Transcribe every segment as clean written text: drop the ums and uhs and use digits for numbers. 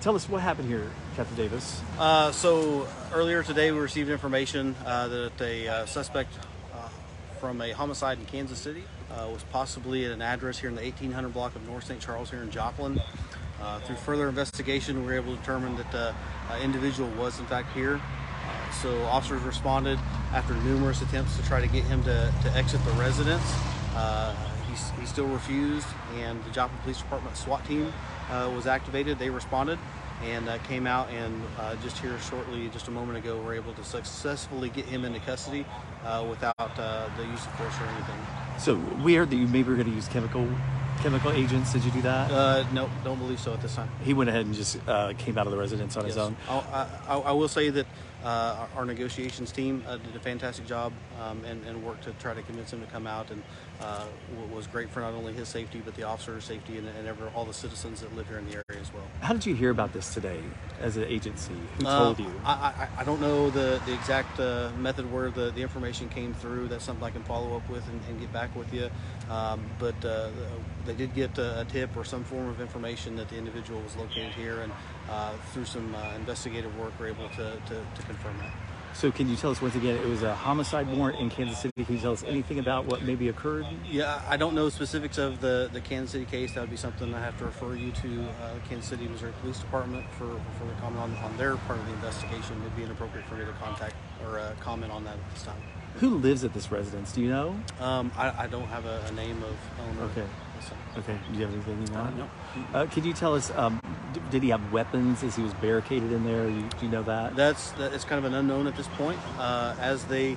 tell us what happened here, Captain Davis. So earlier today we received information that a suspect from a homicide in Kansas City was possibly at an address here in the 1800 block of North St. Charles here in Joplin. Through further investigation, we were able to determine that the individual was in fact here. So officers responded after numerous attempts to try to get him to exit the residence. He still refused, and the Joplin Police Department SWAT team was activated. They responded and came out, and just here shortly, just a moment ago, were able to successfully get him into custody without the use of force or anything. So we heard that you maybe were going to use chemical agents. Did you do that? No, don't believe so at this time. He went ahead and just came out of the residence on his own. I will say that our negotiations team did a fantastic job and worked to try to convince him to come out, and was great for not only his safety but the officer's safety and all the citizens that live here in the area as well. How did you hear about this today as an agency? Who told you? I don't know the exact method where the information came through. That's something I can follow up with and get back with you. But they did get a tip or some form of information that the individual was located here, and through some investigative work, we're able to confirm that. So can you tell us once again, it was a homicide warrant in Kansas City. Can you tell us anything about what maybe occurred? Yeah, I don't know specifics of the Kansas City case. That would be something I have to refer you to Kansas City, Missouri Police Department for the comment on their part of the investigation. It would be inappropriate for me to contact or comment on that at this time. Who lives at this residence? Do you know? I don't have a name of owner. Okay. Okay. Do you have anything you know? No. Could you tell us, did he have weapons as he was barricaded in there? Do you know that? It's kind of an unknown at this point. As they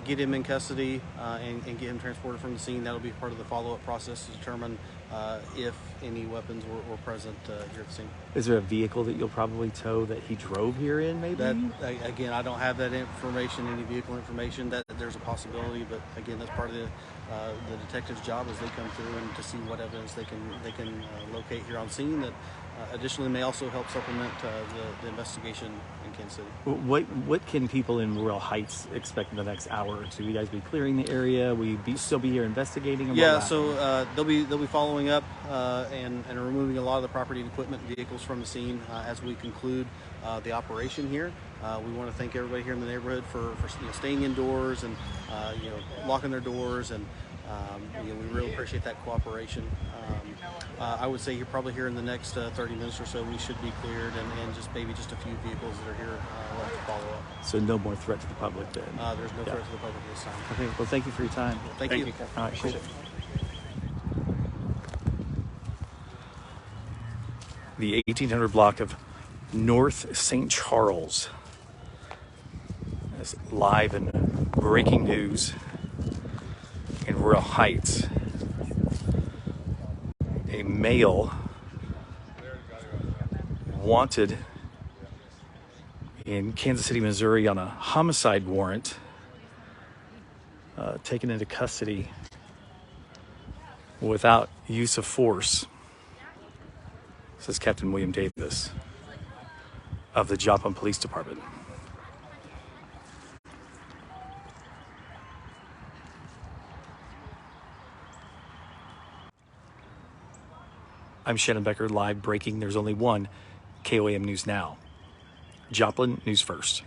get him in custody and get him transported from the scene, that'll be part of the follow-up process to determine if any weapons were present here at the scene. Is there a vehicle that you'll probably tow that he drove here in, maybe? Again, I don't have that information, any vehicle information. That there's a possibility, but again, that's part of the detective's job as they come through and to see what evidence they can locate here on scene that additionally may also help supplement the investigation in Kansas City. What can people in Royal Heights expect in the next hour or two? Will you guys be clearing the area? Will you still be here investigating? Yeah, so they'll be following up and removing a lot of the property and equipment and vehicles from the scene as we conclude the operation here. We want to thank everybody here in the neighborhood for staying indoors and locking their doors, and we really appreciate that cooperation. I would say you're probably here in the next 30 minutes or so. We should be cleared, and just a few vehicles that are here left to follow up. So no more threat to the public then? There's no threat to the public this time. Okay, well, thank you for your time. Thank you. All right, cool. The 1800 block of North St. Charles. That's live and breaking news in Royal Heights. A male wanted in Kansas City, Missouri on a homicide warrant, taken into custody without use of force, says Captain William Davis of the Joplin Police Department. I'm Shannon Becker, live breaking. There's only one KOAM News Now. Joplin News First.